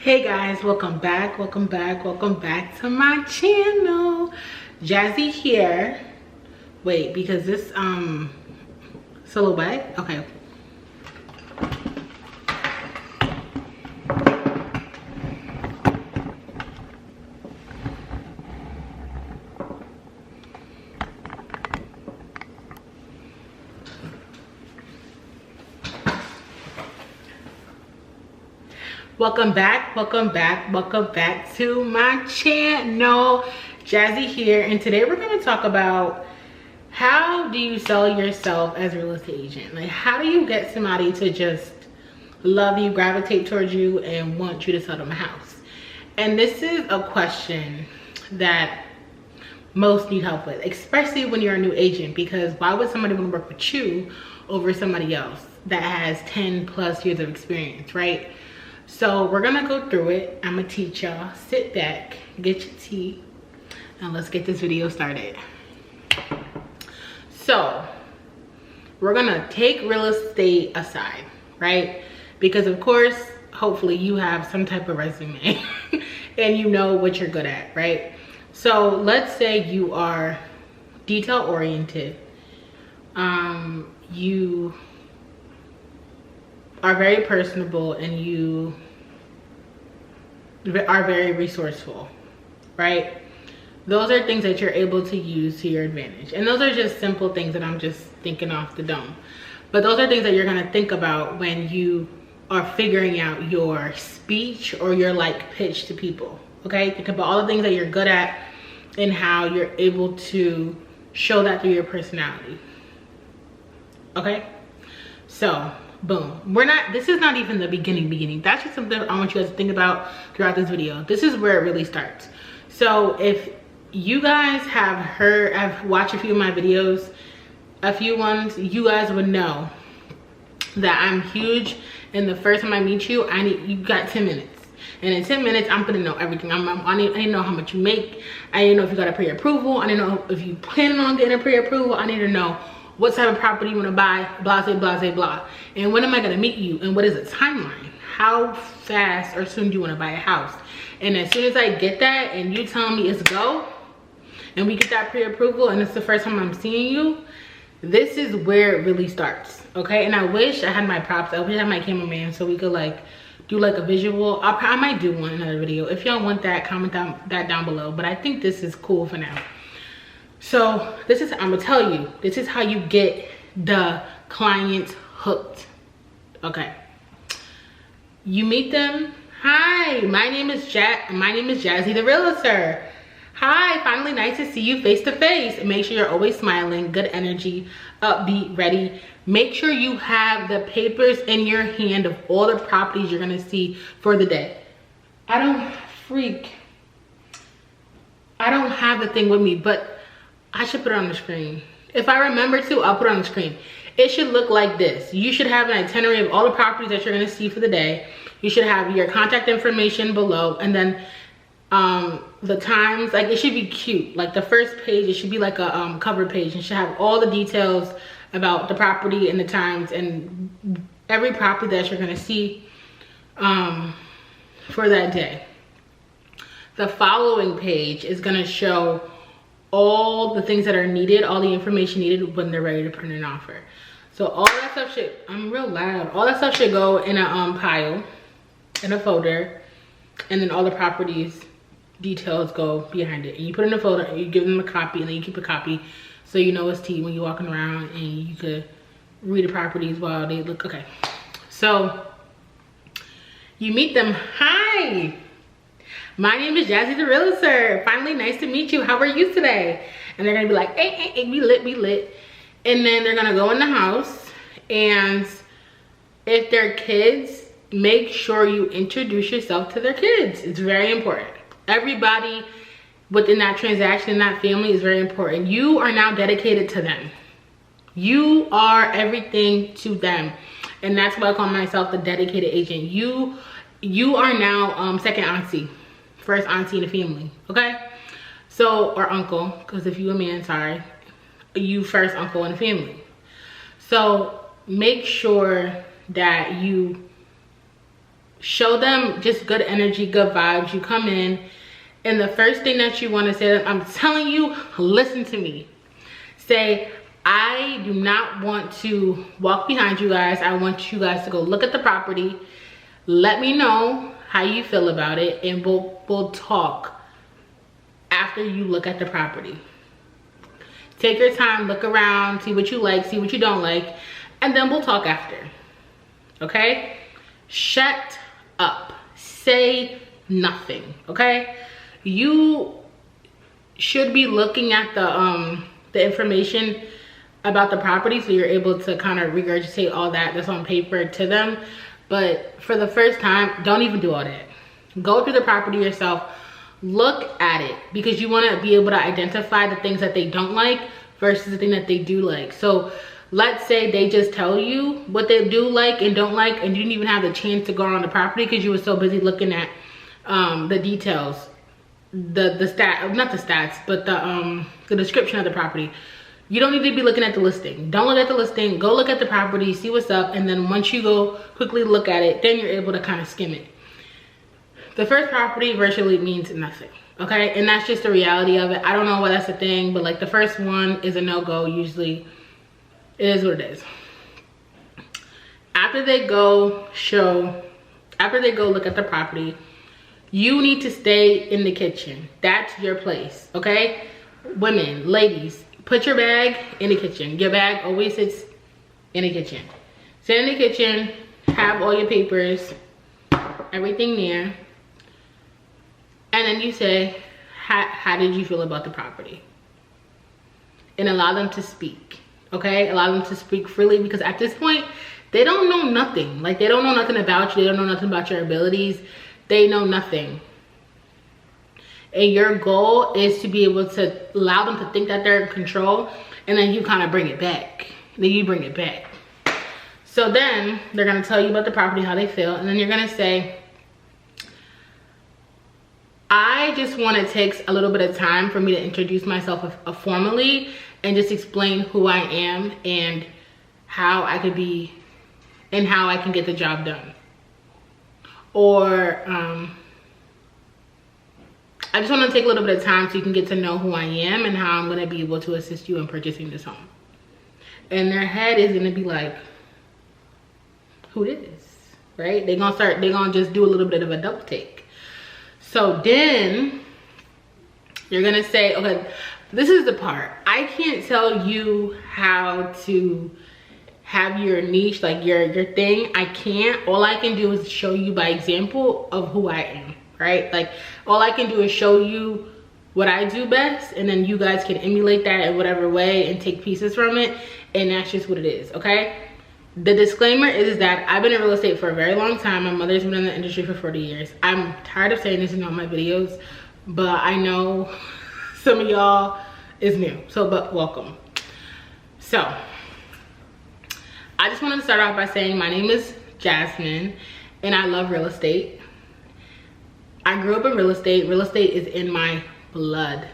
Hey guys, welcome back to my channel. Jazzy here. Wait, because this solo bag. Okay. Welcome back to my channel. Jazzy here, and today we're going to talk about how do you sell yourself as a real estate agent. Like, how do you get somebody to just love you, gravitate towards you, and want you to sell them a house? And this is a question that most need help with, especially when you're a new agent, because why would somebody want to work with you over somebody else that has 10+ years of experience, right? So we're gonna go through it. I'm gonna teach y'all. Sit back, get your tea, and let's get this video started. So we're gonna take real estate aside, right? Because of course, hopefully you have some type of resume and you know what you're good at, right? So let's say you are detail oriented. You are very personable and you are very resourceful, right? Those are things that you're able to use to your advantage. And those are just simple things that I'm just thinking off the dome. But those are things that you're gonna think about when you are figuring out your speech or your pitch to people, okay? Think about all the things that you're good at and how you're able to show that through your personality, okay? So, boom. This is not even the beginning. That's just something I want you guys to think about throughout this video. This is where it really starts. So if you guys I've watched a few of my videos, a few ones, you guys would know that I'm huge. And the first time I meet you, you got 10 minutes. And in 10 minutes, I'm gonna know everything. I need to know how much you make. I need to know if you got a pre-approval. I need to know if you planning on getting a pre-approval. I need to know what type of property you want to buy, blah, blah, blah. And when am I going to meet you? And what is the timeline? How fast or soon do you want to buy a house? And as soon as I get that and you tell me it's go, and we get that pre-approval and it's the first time I'm seeing you, this is where it really starts, okay? And I wish I had my props. I wish I had my cameraman so we could do a visual. I might do one another video. If y'all want that, comment that down below. But I think this is cool for now. So I'm gonna tell you, this is how you get the clients hooked, okay? You meet them. Hi, my name is Jazzy the Realtor. Hi, finally nice to see you face to face. Make sure you're always smiling, good energy, upbeat, ready. Make sure you have the papers in your hand of all the properties you're gonna see for the day. I don't have the thing with me, but I should put it on the screen. If I remember to, I'll put it on the screen. It should look like this. You should have an itinerary of all the properties that you're gonna see for the day. You should have your contact information below, and then the times, it should be cute. Like the first page, it should be like a cover page. It should have all the details about the property and the times and every property that you're gonna see for that day. The following page is gonna show all the things that are needed, all the information needed when they're ready to put in an offer. So all that stuff should, I'm real loud, all that stuff should go in a pile, in a folder, and then all the properties details go behind it. And you put it in a folder, and you give them a copy, and then you keep a copy so you know it's tea when you're walking around, and you could read the properties while they look. Okay, so you meet them. Hi, my name is Jazzy the Realtor. Finally, nice to meet you. How are you today? And they're gonna be like, hey, we lit. And then they're gonna go in the house, and if they're kids, make sure you introduce yourself to their kids. It's very important. Everybody within that transaction, that family, is very important. You are now dedicated to them. You are everything to them. And that's why I call myself the dedicated agent. You are now second auntie. First auntie in the family, okay? So, or uncle, because if you a man, sorry, you first uncle in the family. So make sure that you show them just good energy, good vibes. You come in, and the first thing that you want to say, I'm telling you, listen to me. Say, I do not want to walk behind you guys. I want you guys to go look at the property. Let me know how you feel about it, and we'll talk after you look at the property. Take your time, look around, see what you like, see what you don't like, and then we'll talk after. Okay? Shut up. Say nothing. Okay? You should be looking at the information about the property, so you're able to kind of regurgitate all that's on paper to them. But for the first time, don't even do all that. Go through the property yourself. Look at it, because you want to be able to identify the things that they don't like versus the thing that they do like. So let's say they just tell you what they do like and don't like, and you didn't even have the chance to go around the property because you were so busy looking at the details, the stat, not the stats, but the description of the property. You don't need to be looking at the listing. Don't look at the listing. Go look at the property, see what's up, and then once you go quickly look at it, then you're able to kind of skim it. The first property virtually means nothing, okay? And that's just the reality of it. I don't know why that's a thing, but like the first one is a no-go usually. It is what it is. After they go look at the property, you need to stay in the kitchen. That's your place, okay? Women, ladies, put your bag in the kitchen. Your bag always sits in the kitchen. Sit in the kitchen, have all your papers, everything there. And then you say, how did you feel about the property? And allow them to speak, okay? Allow them to speak freely, because at this point, they don't know nothing. Like, they don't know nothing about you. They don't know nothing about your abilities. They know nothing. And your goal is to be able to allow them to think that they're in control, and then you kind of bring it back. Then you bring it back. So then they're going to tell you about the property, how they feel, and then you're going to say, I just want to take a little bit of time for me to introduce myself formally and just explain who I am and how I could be and how I can get the job done. Or I just want to take a little bit of time so you can get to know who I am and how I'm going to be able to assist you in purchasing this home. And their head is going to be like, who did this? Right? They're going to just do a little bit of a double take. So then you're going to say, okay, this is the part. I can't tell you how to have your niche, like your thing. I can't. All I can do is show you by example of who I am, right? Like, all I can do is show you what I do best, and then you guys can emulate that in whatever way and take pieces from it, and that's just what it is, okay? The disclaimer is that I've been in real estate for a very long time. My mother's been in the industry for 40 years. I'm tired of saying this in all my videos, but I know some of y'all is new, so but welcome. So I just wanted to start off by saying my name is Jasmine and I love real estate. I grew up in real estate. Real estate is in my blood.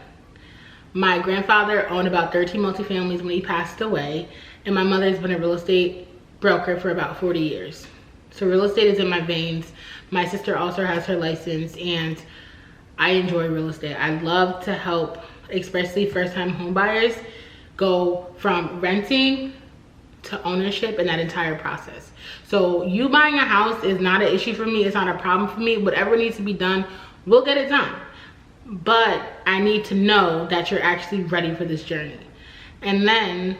My grandfather owned about 13 multifamilies when he passed away, and my mother's been a real estate broker for about 40 years. So real estate is in my veins. My sister also has her license, and I enjoy real estate. I love to help, especially first-time home buyers, go from renting to ownership in that entire process. So you buying a house is not an issue for me. It's not a problem for me. Whatever needs to be done, we'll get it done. But I need to know that you're actually ready for this journey. And then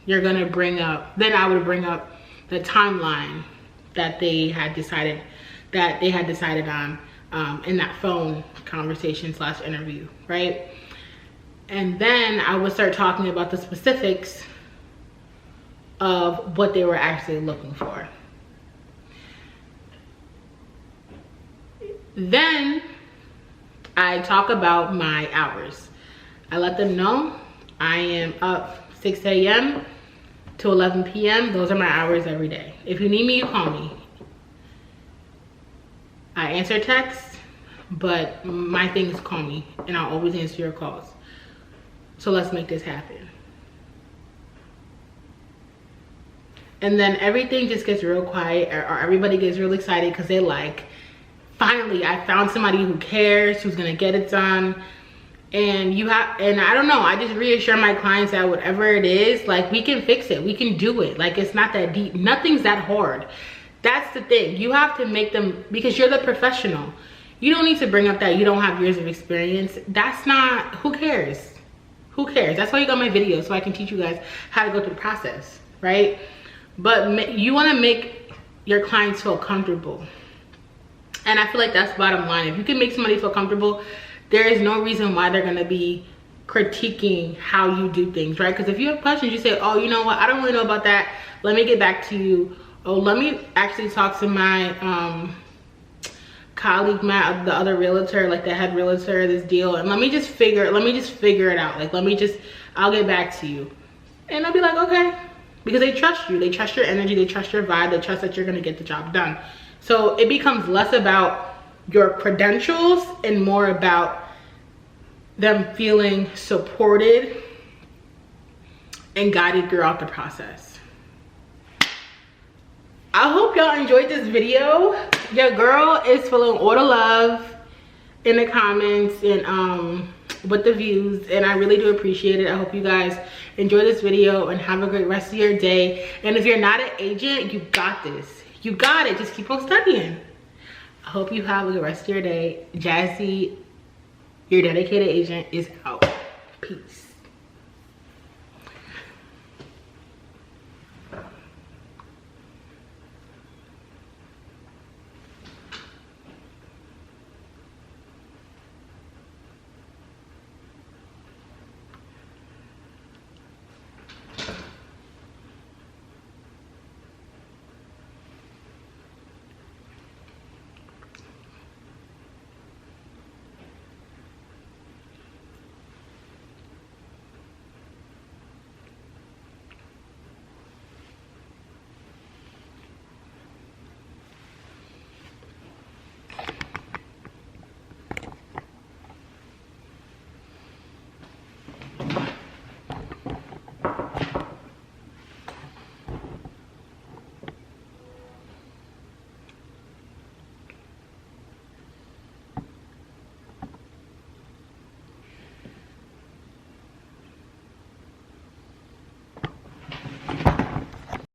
you're gonna bring up, then I would bring up the timeline that they had decided on in that phone conversation / interview, right? And then I would start talking about the specifics of what they were actually looking for. Then I talk about my hours. I let them know I am up 6 a.m. to 11 p.m. Those are my hours every day. If you need me, you call me. I answer texts, but my thing is call me, and I'll always answer your calls. So let's make this happen. and then everything just gets real quiet, or everybody gets real excited because they like, finally I found somebody who cares, who's gonna get it done. And I don't know, I just reassure my clients that whatever it is, like, we can fix it, we can do it. Like, it's not that deep, nothing's that hard. That's the thing. You have to make them, because you're the professional. You don't need to bring up that you don't have years of experience. That's not, who cares? Who cares? That's why you got my videos, so I can teach you guys how to go through the process, right? But you want to make your clients feel comfortable. And I feel like that's bottom line. If you can make somebody feel comfortable, there is no reason why they're going to be critiquing how you do things, right? Because if you have questions, you say, oh, you know what, I don't really know about that, let me get back to you. Oh, let me actually talk to my colleague Matt, the other realtor, like the head realtor of this deal, and let me just figure it out. Like, I'll get back to you. And I'll be like, okay. Because they trust you, they trust your energy, they trust your vibe, they trust that you're gonna get the job done. So it becomes less about your credentials and more about them feeling supported and guided throughout the process. I hope y'all enjoyed this video. Your girl is feeling all the love in the comments and with the views, and I really do appreciate it. I hope you guys enjoy this video and have a great rest of your day. And if you're not an agent, you got this. You got it. Just keep on studying. I hope you have a good rest of your day. Jazzy, your dedicated agent, is out. Peace.